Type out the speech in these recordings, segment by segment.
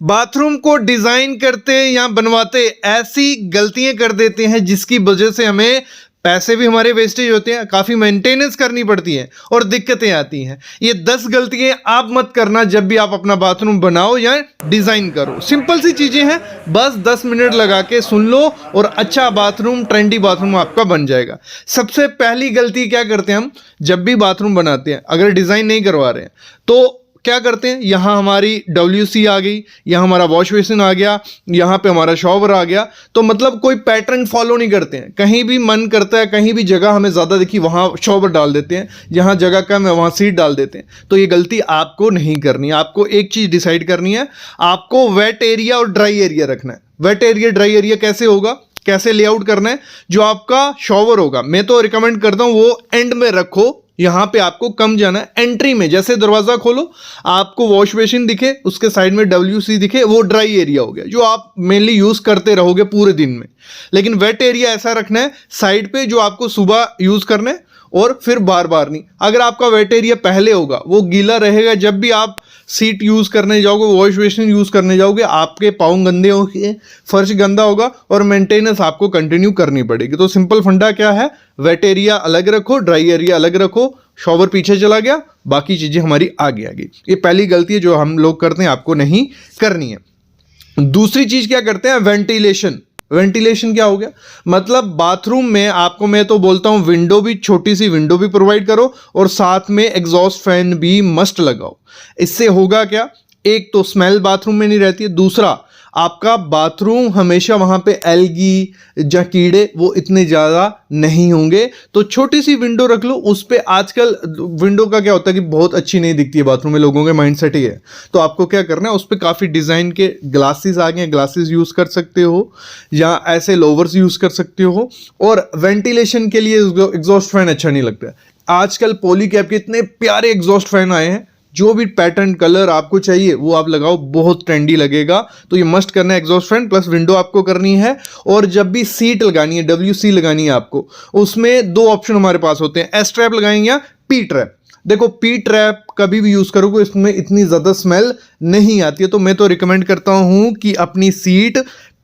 Bathroom को design करते या बनवाते ऐसी गलतियां कर देते हैं जिसकी वजह से हमें पैसे भी हमारे वेस्टेज होते हैं, काफ़ी मेंटेनेंस करनी पड़ती है और दिक्कतें आती हैं। ये 10 गलतियां आप मत करना जब भी आप अपना बाथरूम बनाओ या डिज़ाइन करो। सिंपल सी चीज़ें हैं, बस 10 मिनट लगा के सुन लो और अच्छा बाथरूम, ट्रेंडी बाथरूम आपका बन जाएगा। सबसे पहली गलती क्या करते हैं हम जब भी बाथरूम बनाते हैं, अगर डिज़ाइन नहीं करवा रहे हैं तो क्या करते हैं, यहाँ हमारी WC आ गई, यहाँ हमारा वॉश बेसिन आ गया, यहाँ पे हमारा शॉवर आ गया, तो मतलब कोई पैटर्न फॉलो नहीं करते हैं। कहीं भी मन करता है, कहीं भी जगह हमें ज़्यादा दिखी वहाँ शॉवर डाल देते हैं, जहाँ जगह कम है वहाँ सीट डाल देते हैं। तो ये गलती आपको नहीं करनी है। आपको एक चीज़ डिसाइड करनी है, आपको वेट एरिया और ड्राई एरिया रखना है। वेट एरिया ड्राई एरिया कैसे होगा, कैसे लेआउट करना है, जो आपका शॉवर होगा मैं तो रिकमेंड करता हूँ वो एंड में रखो। यहां पे आपको कम जाना है, एंट्री में जैसे दरवाजा खोलो आपको वॉश बेसिन दिखे, उसके साइड में WC दिखे, वो ड्राई एरिया हो गया जो आप मेनली यूज करते रहोगे पूरे दिन में। लेकिन वेट एरिया ऐसा रखना है साइड पे जो आपको सुबह यूज करना है और फिर बार बार नहीं। अगर आपका वेट एरिया पहले होगा वो गीला रहेगा, जब भी आप सीट यूज़ करने जाओगे, वॉश बेसिन यूज़ करने जाओगे, आपके पाँव गंदे होंगे, फर्श गंदा होगा और मेंटेनेंस आपको कंटिन्यू करनी पड़ेगी। तो सिंपल फंडा क्या है, वेट एरिया अलग रखो, ड्राई एरिया अलग रखो, शॉवर पीछे चला गया, बाकी चीज़ें हमारी आगे आ गई। ये पहली गलती है जो हम लोग करते हैं, आपको नहीं करनी है। दूसरी चीज़ क्या करते हैं, वेंटिलेशन। वेंटिलेशन क्या हो गया, मतलब बाथरूम में आपको मैं तो बोलता हूँ विंडो भी, छोटी सी विंडो भी प्रोवाइड करो और साथ में एग्जॉस्ट फैन भी मस्ट लगाओ। इससे होगा क्या, एक तो स्मेल बाथरूम में नहीं रहती है, दूसरा आपका बाथरूम हमेशा वहाँ पे एल्गी या कीड़े वो इतने ज़्यादा नहीं होंगे। तो छोटी सी विंडो रख लो, उस पर आजकल विंडो का क्या होता है कि बहुत अच्छी नहीं दिखती है बाथरूम में, लोगों के माइंडसेट ही है। तो आपको क्या करना है, उस पर काफ़ी डिज़ाइन के ग्लासेस आ गए हैं, ग्लासेस यूज़ कर सकते हो या ऐसे लोवर्स यूज़ कर सकते हो। और वेंटिलेशन के लिए एग्जॉस्ट फैन अच्छा नहीं लगता है। आजकल पॉलीकैब के इतने प्यारे एग्जॉस्ट फैन आए हैं, जो भी पैटर्न कलर आपको चाहिए वो आप लगाओ, बहुत ट्रेंडी लगेगा। तो ये मस्ट करना है एग्जॉस्ट फैन, प्लस विंडो आपको करनी है। और जब भी सीट लगानी है, WC लगानी है आपको, उसमें 2 ऑप्शन हमारे पास होते हैं, S ट्रैप लगाएंगे या P ट्रैप। देखो P ट्रैप कभी भी यूज़ करोगे इसमें इतनी ज़्यादा स्मेल नहीं आती है, तो मैं तो रिकमेंड करता हूँ कि अपनी सीट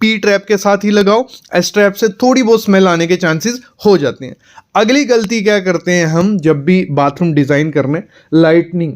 P ट्रैप के साथ ही लगाओ। S ट्रैप से थोड़ी बहुत स्मेल आने के चांसेस हो जाते हैं। अगली गलती क्या करते हैं हम जब भी बाथरूम डिज़ाइन करने, लाइटनिंग।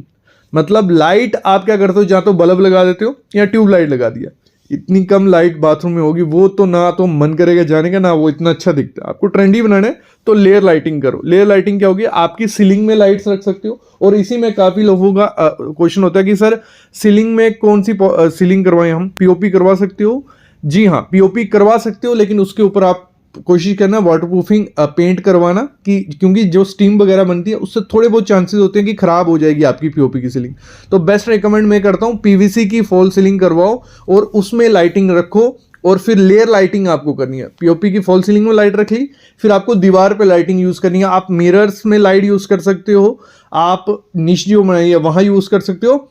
मतलब लाइट आप क्या करते हो, या तो बल्ब लगा देते हो या ट्यूब लाइट लगा दिया। इतनी कम लाइट बाथरूम में होगी, वो तो ना तो मन करेगा जाने का, ना वो इतना अच्छा दिखता है। आपको ट्रेंडी बनाना है तो लेयर लाइटिंग करो। लेयर लाइटिंग क्या होगी, आपकी सीलिंग में लाइट्स रख सकते हो। और इसी में काफ़ी लोगों का क्वेश्चन होता है कि सर सीलिंग में कौन सी सीलिंग करवाएं हम, POP करवा सकते हो। जी हाँ, POP करवा सकते हो, लेकिन उसके ऊपर आप कोशिश करना वाटरप्रूफिंग पेंट करवाना, कि क्योंकि जो स्टीम वगैरह बनती है उससे थोड़े बहुत चांसेस होते हैं कि खराब हो जाएगी आपकी POP की सीलिंग। तो बेस्ट रिकमेंड मैं करता हूँ PVC की फॉल सीलिंग करवाओ और उसमें लाइटिंग रखो। और फिर लेयर लाइटिंग आपको करनी है। POP की फॉल सीलिंग में लाइट रख ली, फिर आपको दीवार पे लाइटिंग यूज़ करनी है। आप मिरर्स में लाइट यूज़ कर सकते हो, आप निश जो बनाई है वहाँ यूज़ कर सकते हो।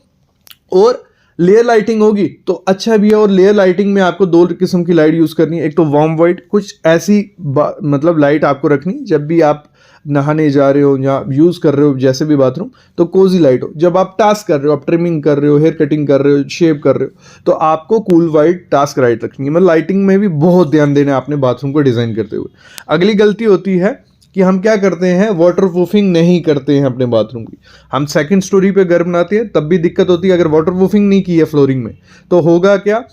और लेयर लाइटिंग होगी तो अच्छा भी है। और लेयर लाइटिंग में आपको 2 किस्म की लाइट यूज़ करनी है, एक तो वार्म वाइट, कुछ ऐसी मतलब लाइट आपको रखनी जब भी आप नहाने जा रहे हो या यूज़ कर रहे हो जैसे भी बाथरूम, तो कोजी लाइट हो। जब आप टास्क कर रहे हो, आप ट्रिमिंग कर रहे हो, हेयर कटिंग कर रहे हो, शेव कर रहे हो, तो आपको कूल वाइट टास्क लाइट रखनी है। मतलब लाइटिंग में भी बहुत ध्यान देना है आपने बाथरूम को डिज़ाइन करते हुए। अगली गलती होती है कि हम क्या करते हैं, वाटरप्रूफिंग नहीं करते हैं अपने बाथरूम की। हम सेकंड स्टोरी पे घर बनाते हैं तब भी दिक्कत होती है। अगर वाटरप्रूफिंग नहीं की है फ्लोरिंग में तो होगा क्या,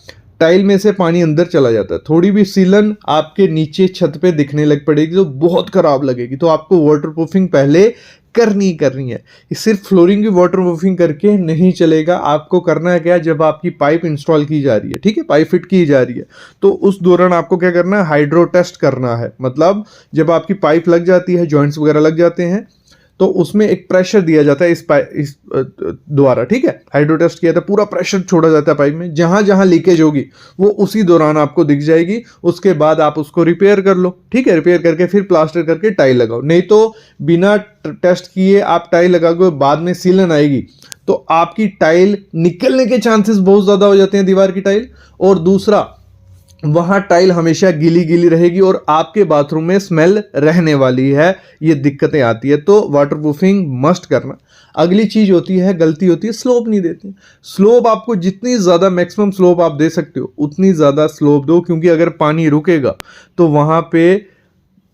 टाइल में से पानी अंदर चला जाता है, थोड़ी भी सीलन आपके नीचे छत पे दिखने लग पड़ेगी तो बहुत खराब लगेगी। तो आपको वाटरप्रूफिंग पहले करनी है। सिर्फ फ्लोरिंग की वाटरप्रूफिंग करके नहीं चलेगा। आपको करना है क्या, जब आपकी पाइप इंस्टॉल की जा रही है, ठीक है, पाइप फिट की जा रही है, तो उस दौरान आपको क्या करना है, हाइड्रो टेस्ट करना है। मतलब जब आपकी पाइप लग जाती है, जॉइंट्स वगैरह लग जाते हैं, तो उसमें एक प्रेशर दिया जाता है इस द्वारा, ठीक है, हाइड्रो टेस्ट किया था, पूरा प्रेशर छोड़ा जाता है पाइप में, जहां जहां लीकेज होगी वो उसी दौरान आपको दिख जाएगी। उसके बाद आप उसको रिपेयर कर लो, ठीक है, रिपेयर करके फिर प्लास्टर करके टाइल लगाओ। नहीं तो बिना टेस्ट किए आप टाइल लगाओगे, बाद में सीलन आएगी तो आपकी टाइल निकलने के चांसेस बहुत ज़्यादा हो जाते हैं, दीवार की टाइल। और दूसरा वहाँ टाइल हमेशा गीली गीली रहेगी और आपके बाथरूम में स्मेल रहने वाली है, ये दिक्कतें आती है। तो वाटरप्रूफिंग मस्ट करना। अगली चीज़ होती है, गलती होती है, स्लोप नहीं देते। स्लोप आपको जितनी ज़्यादा मैक्सिमम स्लोप आप दे सकते हो उतनी ज़्यादा स्लोप दो, क्योंकि अगर पानी रुकेगा तो वहाँ पे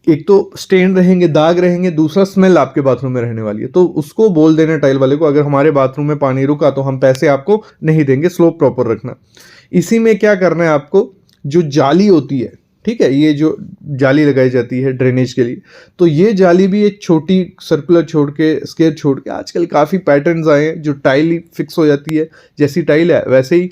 एक तो स्टेन रहेंगे, दाग रहेंगे, दूसरा स्मेल आपके बाथरूम में रहने वाली है। तो उसको बोल देना टाइल वाले को, अगर हमारे बाथरूम में पानी रुका तो हम पैसे आपको नहीं देंगे, स्लोप प्रॉपर रखना। इसी में क्या करना है आपको, जो जाली होती है, ठीक है, ये जो जाली लगाई जाती है ड्रेनेज के लिए, तो ये जाली भी एक छोटी सर्कुलर छोड़ के, स्क्वायर छोड़ के, आजकल काफ़ी पैटर्न्स आए हैं जो टाइल ही फिक्स हो जाती है। जैसी टाइल है वैसे ही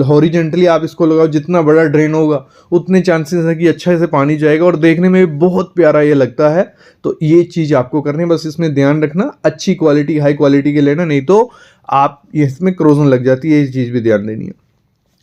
हॉरिजेंटली आप इसको लगाओ, जितना बड़ा ड्रेन होगा उतने चांसेस है कि अच्छे से पानी जाएगा और देखने में भी बहुत प्यारा ये लगता है। तो ये चीज़ आपको करनी है, बस इसमें ध्यान रखना, अच्छी क्वालिटी, हाई क्वालिटी के लेना, नहीं तो आप इसमें क्रोजन लग जाती है, ये चीज़ भी ध्यान देनी है।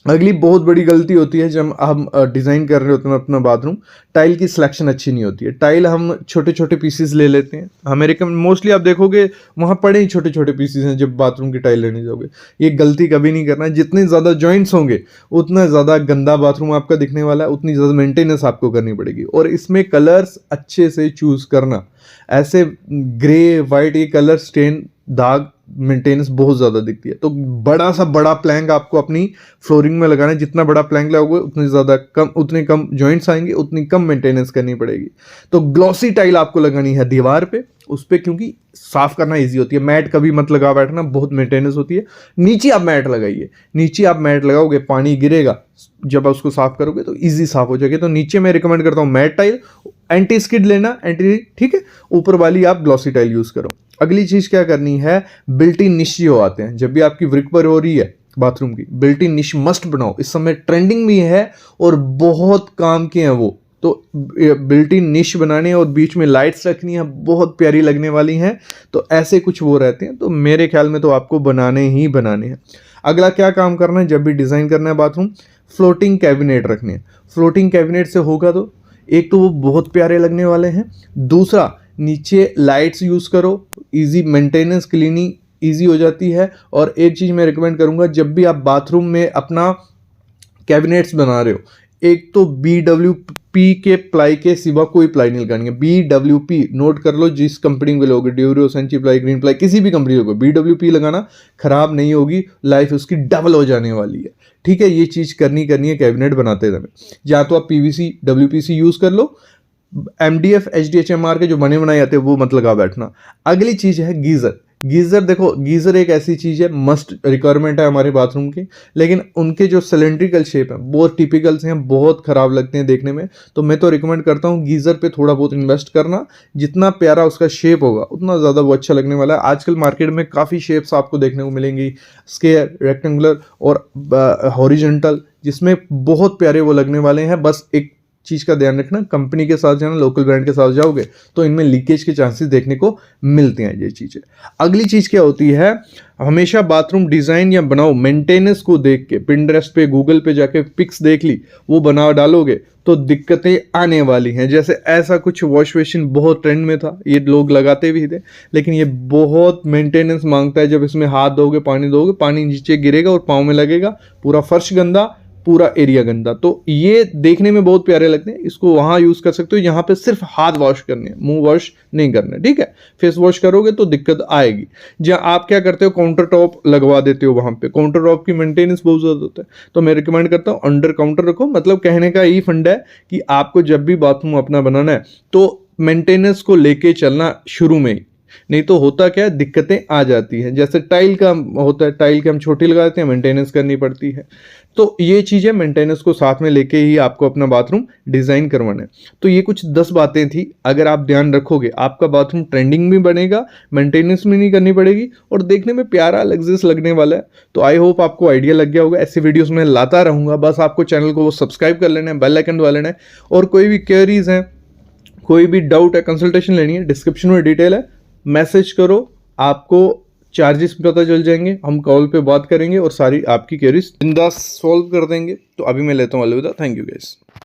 अगली बहुत बड़ी गलती होती है जब हम डिज़ाइन कर रहे होते हैं अपना बाथरूम, टाइल की सिलेक्शन अच्छी नहीं होती है। टाइल हम छोटे छोटे पीसेस ले लेते हैं, अमेरिका में मोस्टली आप देखोगे वहाँ पड़े ही छोटे छोटे पीसेस हैं जब बाथरूम की टाइल लेने जाओगे। ये गलती कभी नहीं करना, जितने ज़्यादा जॉइंट्स होंगे उतना ज़्यादा गंदा बाथरूम आपका दिखने वाला है, उतनी ज़्यादा मेंटेनेंस आपको करनी पड़ेगी। और इसमें कलर्स अच्छे से चूज़ करना, ऐसे ग्रे वाइट ये कलर स्टेन दाग मेंटेनेंस बहुत ज़्यादा दिखती है। तो बड़ा प्लैंक आपको अपनी फ्लोरिंग में लगाना है, जितना बड़ा प्लैंक लगाओगे उतने कम जॉइंट्स आएंगे, उतनी कम मेंटेनेंस करनी पड़ेगी। तो ग्लॉसी टाइल आपको लगानी है दीवार पे, उस पर, क्योंकि साफ करना इजी होती है। मैट कभी मत लगा बैठना, बहुत मेंटेनेंस होती है। नीचे आप मैट लगाइए, नीचे आप मैट लगाओगे, पानी गिरेगा, जब आप उसको साफ करोगे तो इजी साफ हो जाएगी। तो नीचे मैं रिकमेंड करता हूँ मैट टाइल, एंटी स्किड लेना, ठीक है, ऊपर वाली आप ग्लॉसी टाइल यूज करो। अगली चीज क्या करनी है, बिल्ट इन निश जो आते हैं, जब भी आपकी ब्रिक पर हो रही है बाथरूम की, बिल्ट इन निश मस्ट बनाओ। इस समय ट्रेंडिंग भी है और बहुत काम के हैं वो। तो बिल्ट इन निश बनाने और बीच में लाइट्स रखनी है, बहुत प्यारी लगने वाली हैं। तो ऐसे कुछ वो रहते हैं, तो मेरे ख्याल में तो आपको बनाने ही बनाने हैं। अगला क्या काम करना है, जब भी डिज़ाइन करना है बाथरूम, फ्लोटिंग कैबिनेट रखने हैं। फ्लोटिंग कैबिनेट से होगा तो एक तो वो बहुत प्यारे लगने वाले हैं, दूसरा नीचे लाइट्स यूज़ करो, इजी मेंटेनेंस, क्लीनिंग इजी हो जाती है। और एक चीज़ मैं रिकमेंड करूँगा, जब भी आप बाथरूम में अपना कैबिनेट्स बना रहे हो, एक तो BWP के प्लाई के सिवा कोई प्लाई नहीं लगानी है। BWP नोट कर लो, जिस कंपनी में लोगे, ड्यूरो, सेंची प्लाई, ग्रीन प्लाई, किसी भी कंपनी लोगे, BWP लगाना, खराब नहीं होगी, लाइफ उसकी डबल हो जाने वाली है। ठीक है, ये चीज़ करनी है कैबिनेट बनाते समय। या तो आप PVC WPC यूज़ कर लो, MDF HDHMR के जो बने बनाए जाते हैं वो मत लगा बैठना। अगली चीज़ है गीज़र। गीज़र देखो, गीज़र एक ऐसी चीज़ है, मस्ट रिक्वायरमेंट है हमारे बाथरूम की, लेकिन उनके जो सिलेंड्रिकल शेप है बहुत टिपिकल्स हैं, बहुत ख़राब लगते हैं देखने में। तो मैं तो रिकमेंड करता हूँ गीज़र पे थोड़ा बहुत इन्वेस्ट करना, जितना प्यारा उसका शेप होगा उतना ज़्यादा वो अच्छा लगने वाला है। आजकल मार्केट में काफ़ी शेप्स आपको देखने को मिलेंगी, स्क्वायर, रेक्टेंगुलर और हॉरिजॉन्टल, जिसमें बहुत प्यारे वो लगने वाले हैं। बस एक चीज़ का ध्यान रखना, कंपनी के साथ जाना, लोकल ब्रांड के साथ जाओगे तो इनमें लीकेज के चांसेस देखने को मिलते हैं, ये चीज़ें। अगली चीज़ क्या होती है, हमेशा बाथरूम डिज़ाइन या बनाओ मेंटेनेंस को देख के, पिंटरेस्ट पे, गूगल पे जाके पिक्स देख ली, वो बना डालोगे तो दिक्कतें आने वाली हैं। जैसे ऐसा कुछ वॉश बेसिन बहुत ट्रेंड में था, ये लोग लगाते भी थे, लेकिन ये बहुत मेंटेनेंस मांगता है। जब इसमें हाथ दोगे, पानी नीचे गिरेगा और पाँव में लगेगा, पूरा फर्श गंदा, पूरा एरिया गंदा। तो ये देखने में बहुत प्यारे लगते हैं, इसको वहाँ यूज़ कर सकते हो, यहाँ पे सिर्फ हाथ वॉश करने हैं, मुंह वॉश नहीं करना है। ठीक है, फेस वॉश करोगे तो दिक्कत आएगी। जहाँ आप क्या करते हो, काउंटर टॉप लगवा देते हो, वहाँ पे काउंटर टॉप की मेंटेनेंस बहुत ज़्यादा होता है। तो मैं रिकमेंड करता हूँ अंडर काउंटर रखो। मतलब कहने का यही फंडा है कि आपको जब भी बाथरूम अपना बनाना है तो मेंटेनेंस को लेके चलना शुरू में ही, नहीं तो होता क्या है, दिक्कतें आ जाती हैं। जैसे टाइल का होता है, टाइल के हम छोटी लगा देते हैं, मेंटेनेंस करनी पड़ती है। तो ये चीज़ें मेंटेनेंस को साथ में लेके ही आपको अपना बाथरूम डिज़ाइन करवाना है। तो ये कुछ 10 बातें थी, अगर आप ध्यान रखोगे आपका बाथरूम ट्रेंडिंग भी बनेगा, मेंटेनेंस भी नहीं करनी पड़ेगी और देखने में प्यारा लग्जरियस लगने वाला है। तो आई होप आपको आइडिया लग गया होगा। ऐसी वीडियोज़ मैं लाता रहूँगा, बस आपको चैनल को सब्सक्राइब कर लेना है, बेल आइकन दबा लेना है। और कोई भी क्वेरीज हैं, कोई भी डाउट है, कंसल्टेशन लेनी है, डिस्क्रिप्शन में डिटेल है, मैसेज करो, आपको चार्जेस पता चल जाएंगे, हम कॉल पे बात करेंगे और सारी आपकी क्वेरीज बिंदास सॉल्व कर देंगे। तो अभी मैं लेता हूँ अलविदा, थैंक यू गाइस।